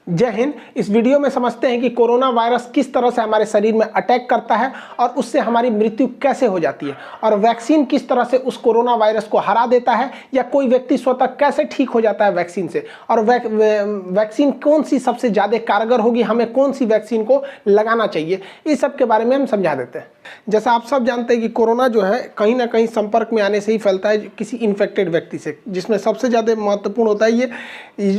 जय हिंद। इस वीडियो में समझते हैं कि कोरोना वायरस किस तरह से हमारे शरीर में अटैक करता है और उससे हमारी मृत्यु कैसे हो जाती है, और वैक्सीन किस तरह से उस कोरोना वायरस को हरा देता है, या कोई व्यक्ति स्वतः कैसे ठीक हो जाता है वैक्सीन से, और वैक्सीन कौन सी सबसे ज़्यादा कारगर होगी, हमें कौन सी वैक्सीन को लगाना चाहिए, इस सब के बारे में हम समझा देते हैं। जैसा आप सब जानते हैं कि कोरोना जो है कहीं ना कहीं संपर्क में आने से ही फैलता है किसी इन्फेक्टेड व्यक्ति से, जिसमें सबसे ज़्यादा महत्वपूर्ण होता है ये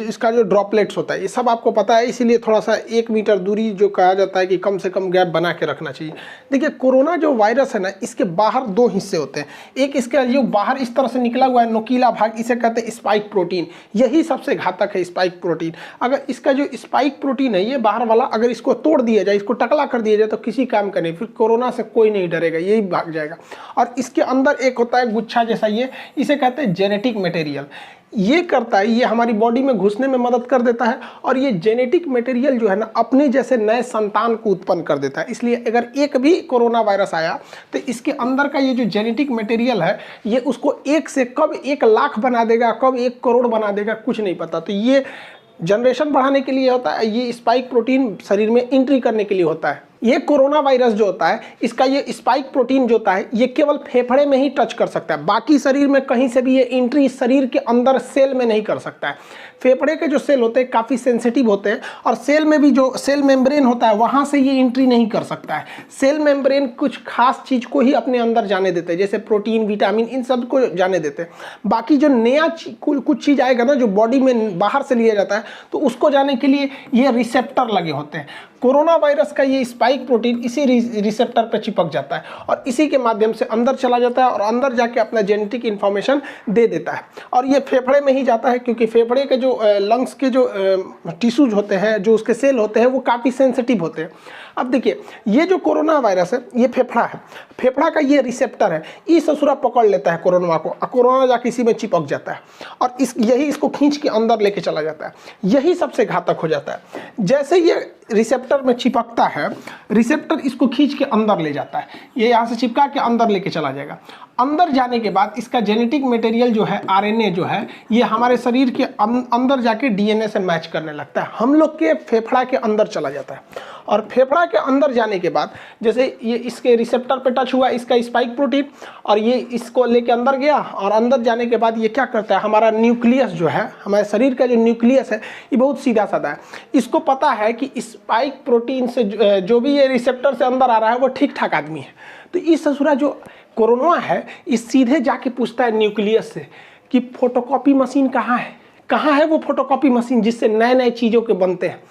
इसका जो ड्रॉपलेट्स होता है। ये सब आपको पता है, इसीलिए थोड़ा सा 1 मीटर दूरी जो कहा जाता है कि कम से कम गैप बना के रखना चाहिए। देखिए, कोरोना जो वायरस है ना, इसके बाहर 2 हिस्से होते हैं। एक इसका जो बाहर इस तरह से निकला हुआ है नोकीला भाग, इसे कहते हैं स्पाइक प्रोटीन। यही सबसे घातक है, स्पाइक प्रोटीन। अगर इसका जो स्पाइक प्रोटीन है, ये बाहर वाला, अगर इसको तोड़ दिया जाए, इसको टकला कर दिया जाए, तो किसी काम का नहीं, फिर कोरोना से कोई नहीं डरेगा, यही भाग जाएगा। और इसके अंदर एक होता है गुच्छा जैसा, ये इसे कहते हैं जेनेटिक मटेरियल। ये करता है, ये हमारी बॉडी में घुसने में मदद कर देता है, और ये जेनेटिक मटेरियल जो है ना, अपने जैसे नए संतान को उत्पन्न कर देता है। इसलिए अगर एक भी कोरोना वायरस आया तो इसके अंदर का ये जो जेनेटिक मटेरियल है, ये उसको 1 से कब 1 लाख बना देगा, कब 1 करोड़ बना देगा, कुछ नहीं पता। तो ये जनरेशन बढ़ाने के लिए होता है, ये स्पाइक प्रोटीन शरीर में एंट्री करने के लिए होता है। ये कोरोना वायरस जो होता है, इसका ये स्पाइक प्रोटीन जो होता है, ये केवल फेफड़े में ही टच कर सकता है, बाकी शरीर में कहीं से भी ये एंट्री शरीर के अंदर सेल में नहीं कर सकता है। फेफड़े के जो सेल होते हैं काफ़ी सेंसिटिव होते हैं, और सेल में भी जो सेल मेम्ब्रेन होता है, वहाँ से ये एंट्री नहीं कर सकता है। सेल मेम्ब्रेन कुछ खास चीज़ को ही अपने अंदर जाने देते हैं, जैसे प्रोटीन, विटामिन, इन सब को जाने देते हैं। बाकी जो नया कुछ चीज़ आएगा ना, जो बॉडी में बाहर से लिया जाता है, तो उसको जाने के लिए ये रिसेप्टर लगे होते हैं। कोरोना वायरस का ये स्पाइक प्रोटीन इसी रिसेप्टर पर चिपक जाता है, और इसी के माध्यम से अंदर चला जाता है, और अंदर जाके अपना जेनेटिक इन्फॉर्मेशन दे देता है। और ये फेफड़े में ही जाता है, क्योंकि फेफड़े के जो लंग्स के जो टिश्यूज होते हैं, जो उसके सेल होते हैं, वो काफ़ी सेंसिटिव होते हैं। अब देखिए, ये जो कोरोना वायरस है, ये फेफड़ा है, फेफड़ा का ये रिसेप्टर है, इस ससुरा पकड़ लेता है कोरोना को, और कोरोना जाके इसी में चिपक जाता है, और यही इसको खींच के अंदर लेके चला जाता है। यही सबसे घातक हो जाता है। जैसे ये रिसेप्टर में चिपकता है, रिसेप्टर इसको खींच के अंदर ले जाता है, ये यहाँ से चिपका के अंदर लेके चला जाएगा। अंदर जाने के बाद इसका जेनेटिक मटेरियल जो है, आरएनए जो है, ये हमारे शरीर के अंदर जाके डीएनए से मैच करने लगता है, हम लोग के फेफड़ा के अंदर चला जाता है। और फेफड़ा के अंदर जाने के बाद, जैसे ये इसके रिसेप्टर पे टच हुआ इसका स्पाइक प्रोटीन, और ये इसको लेके अंदर गया, और अंदर जाने के बाद ये क्या करता है, हमारा न्यूक्लियस जो है, हमारे शरीर का जो न्यूक्लियस है, ये बहुत सीधा साधा है। इसको पता है कि स्पाइक प्रोटीन से जो भी ये रिसेप्टर से अंदर आ रहा है, वो ठीक ठाक आदमी है। तो इस ससुरा जो कोरोना है, इस सीधे जाके पूछता है न्यूक्लियस से कि फोटोकॉपी मशीन कहाँ है, कहाँ है वो फोटोकॉपी मशीन जिससे नए नए चीज़ों के बनते हैं।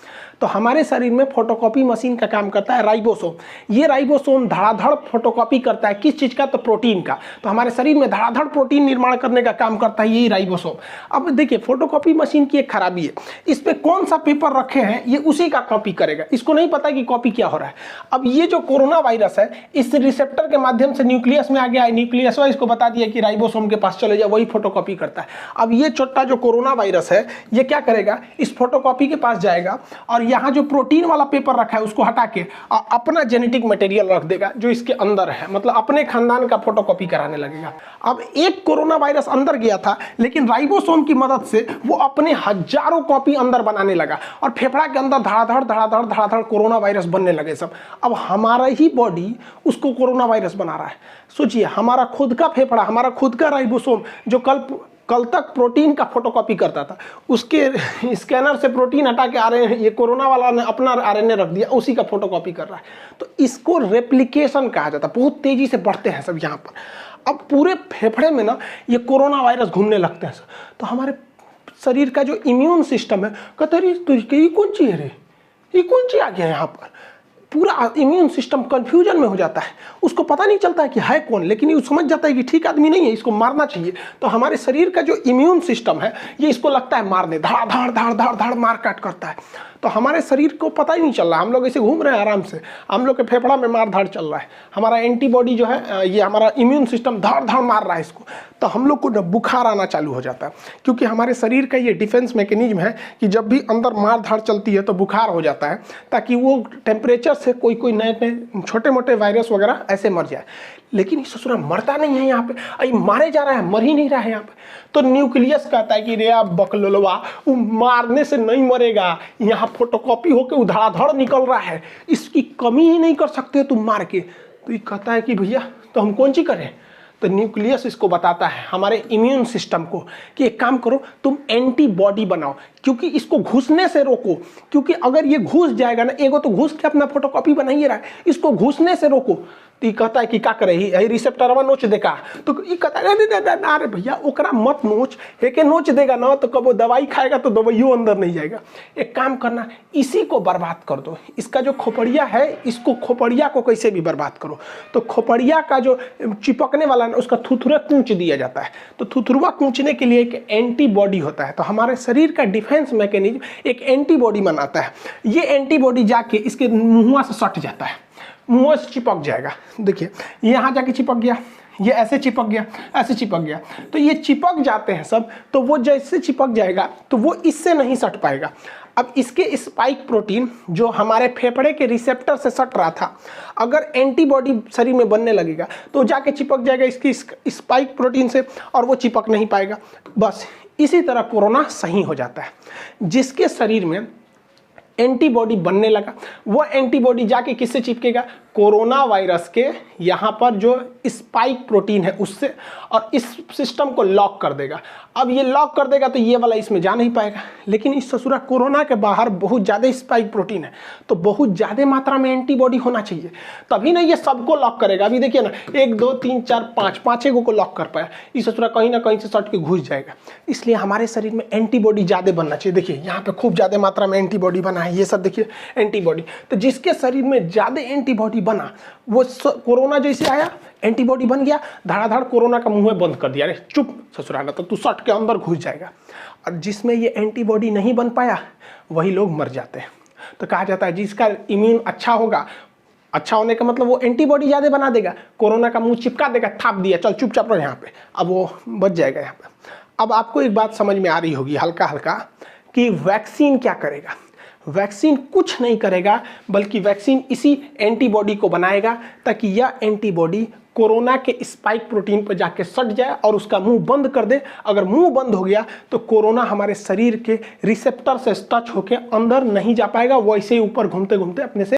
तो हमारे शरीर में फोटोकॉपी मशीन का काम करता है राइबोसोम। ये राइबोसोम धड़ाधड़ फोटोकॉपी करता है, किस चीज़ का, तो प्रोटीन का। तो हमारे शरीर में धड़ाधड़ प्रोटीन निर्माण करने का काम करता है यही राइबोसोम। अब देखिए, फोटोकॉपी मशीन की एक खराबी है, इस पर कौन सा पेपर रखे हैं, ये उसी का कॉपी करेगा, इसको नहीं पता कि कॉपी क्या हो रहा है। अब ये जो कोरोना वायरस है, इस रिसेप्टर के माध्यम से न्यूक्लियस में आ गया है, न्यूक्लियस इसको बता दिया कि राइबोसोम के पास चले जाओ, वही फोटोकॉपी करता है। अब ये छोटा जो कोरोना वायरस है, ये क्या करेगा, इस फोटोकॉपी के पास जाएगा, और यहाँ जो प्रोटीन वाला पेपर रखा है उसको हटा के अपना जेनेटिक मटेरियल रख देगा जो इसके अंदर है, मतलब अपने खानदान का फोटोकॉपी कराने लगेगा। अब एक कोरोना वायरस अंदर गया था, लेकिन राइबोसोम की मदद से वो अपने हजारों कॉपी अंदर बनाने लगा, और फेफड़ा के अंदर धड़ाधड़ धड़ाधड़ धड़ाधड़ कोरोना वायरस बनने लगे सब। अब हमारा ही बॉडी उसको कोरोना वायरस बना रहा है। सोचिए, हमारा खुद का फेफड़ा, हमारा खुद का राइबोसोम जो कल तक प्रोटीन का फोटोकॉपी करता था, उसके स्कैनर से प्रोटीन हटा के आरएनए, ये कोरोना वाला ने अपना आरएनए रख दिया, उसी का फोटोकॉपी कर रहा है। तो इसको रेप्लिकेशन कहा जाता है। बहुत तेजी से बढ़ते हैं सब यहाँ पर। अब पूरे फेफड़े में ना ये कोरोना वायरस घूमने लगते हैं। तो हमारे शरीर का जो इम्यून सिस्टम है, कहते हैं ये कौन चीज़ है रे, ये कौन चीज़ आ गया यहाँ पर। पूरा इम्यून सिस्टम कंफ्यूजन में हो जाता है, उसको पता नहीं चलता है कि है कौन, लेकिन ये समझ जाता है कि ठीक आदमी नहीं है, इसको मारना चाहिए। तो हमारे शरीर का जो इम्यून सिस्टम है, ये इसको लगता है मारने, धड़ धड़ धड़ धड़ धड़ मार काट करता है। तो हमारे शरीर को पता ही नहीं चल रहा, हम लोग ऐसे घूम रहे हैं आराम से, हम लोग के फेफड़ा में मार धाड़ चल रहा है, हमारा एंटीबॉडी जो है, ये हमारा इम्यून सिस्टम धड़ धड़ मार रहा है इसको। तो हम लोग को बुखार आना चालू हो जाता है, क्योंकि हमारे शरीर का ये डिफेंस मैकेनिज्म है कि जब भी अंदर मार धाड़ चलती है तो बुखार हो जाता है, ताकि वो टेम्परेचर से कोई कोई नए नए छोटे मोटे वायरस वगैरह ऐसे मर जाए, लेकिन ये ससुरा मरता नहीं है यहाँ पे, अरे मारे जा रहा है, मर ही नहीं रहा है यहाँ पे। तो न्यूक्लियस कहता है कि रे आप बकलोलवा, वो मारने से नहीं मरेगा, यहाँ फोटोकॉपी होके उधड़ाधड़ निकल रहा है, इसकी कमी ही नहीं कर सकते तुम मार के। तो ये कहता है कि भैया तो हम कौन सी करें। तो न्यूक्लियस इसको बताता है हमारे इम्यून सिस्टम को कि एक काम करो, तुम एंटीबॉडी बनाओ, क्योंकि इसको घुसने से रोको, क्योंकि अगर ये घुस जाएगा ना, एगो तो घुस के अपना फोटोकॉपी बना ही रहा है, इसको घुसने से रोको। तो ये कहता है कि क्या करे, यही रिसेप्टरवा नोच देगा। तो ये कहता है अरे भैया ओकरा मत नोच, एके नोच देगा ना तो कब वो दवाई खाएगा तो दवाइयों अंदर नहीं जाएगा। एक काम करना, इसी को बर्बाद कर दो, इसका जो खोपड़िया है, इसको खोपड़िया को कैसे भी बर्बाद करो। तो खोपड़िया का जो चिपकने वाला ना, उसका थुथुरा कूच दिया जाता है। तो थुथुरवा कूचने के लिए एक एंटीबॉडी होता है। तो हमारे शरीर का डिफेंस मैकेनिज्म एक एंटीबॉडी बनाता है। ये एंटीबॉडी जाके इसके मुंह से सट जाता है, मुंह से चिपक जाएगा। देखिए यहाँ जाके चिपक गया, ये ऐसे चिपक गया, ऐसे चिपक गया। तो ये चिपक जाते हैं सब, तो वो जैसे चिपक जाएगा तो वो इससे नहीं सट पाएगा। अब इसके स्पाइक प्रोटीन जो हमारे फेफड़े के रिसेप्टर से सट रहा था, अगर एंटीबॉडी शरीर में बनने लगेगा तो जाके चिपक जाएगा इसकी स्पाइक प्रोटीन से, और वो चिपक नहीं पाएगा। बस इसी तरह कोरोना सही हो जाता है। जिसके शरीर में एंटीबॉडी बनने लगा, वो एंटीबॉडी जाके किससे चिपकेगा, कोरोना वायरस के यहाँ पर जो स्पाइक प्रोटीन है उससे, और इस सिस्टम को लॉक कर देगा। अब ये लॉक कर देगा तो ये वाला इसमें जा नहीं पाएगा। लेकिन इस ससुरा कोरोना के बाहर बहुत ज़्यादा स्पाइक प्रोटीन है, तो बहुत ज़्यादा मात्रा में एंटीबॉडी होना चाहिए, तभी ना ये सबको लॉक करेगा। अभी देखिए ना, 1 2 3 4 5 पाँचों को लॉक कर पाया, इस ससुरा कहीं ना कहीं से सट के घुस जाएगा। इसलिए हमारे शरीर में एंटीबॉडी ज़्यादा बनना चाहिए। देखिए यहाँ पे खूब ज़्यादा मात्रा में एंटीबॉडी बना है, ये सब देखिए एंटीबॉडी। तो जिसके शरीर में ज़्यादा एंटीबॉडी बना, वो कोरोना जैसे आया, एंटीबॉडी बन गया, धड़ाधड़ कोरोना का मुंह बंद कर दिया, अरे चुप ससुराना, तो तू सट के अंदर घुस जाएगा। और जिसमें ये एंटीबॉडी नहीं बन पाया, वही लोग मर जाते हैं। तो कहा जाता है जिसका इम्यून अच्छा होगा, अच्छा होने का मतलब वो एंटीबॉडी ज़्यादा बना देगा, कोरोना का मुंह चिपका देगा, थाप दिया, चल चुपचाप रहो यहाँ पे, अब वो बच जाएगा यहाँ पे। अब आपको एक बात समझ में आ रही होगी हल्का हल्का कि वैक्सीन क्या करेगा। वैक्सीन कुछ नहीं करेगा, बल्कि वैक्सीन इसी एंटीबॉडी को बनाएगा ताकि यह एंटीबॉडी कोरोना के स्पाइक प्रोटीन पर जाके सट जाए और उसका मुंह बंद कर दे। अगर मुंह बंद हो गया तो कोरोना हमारे शरीर के रिसेप्टर से टच होकर अंदर नहीं जा पाएगा, वैसे ही ऊपर घूमते घूमते अपने से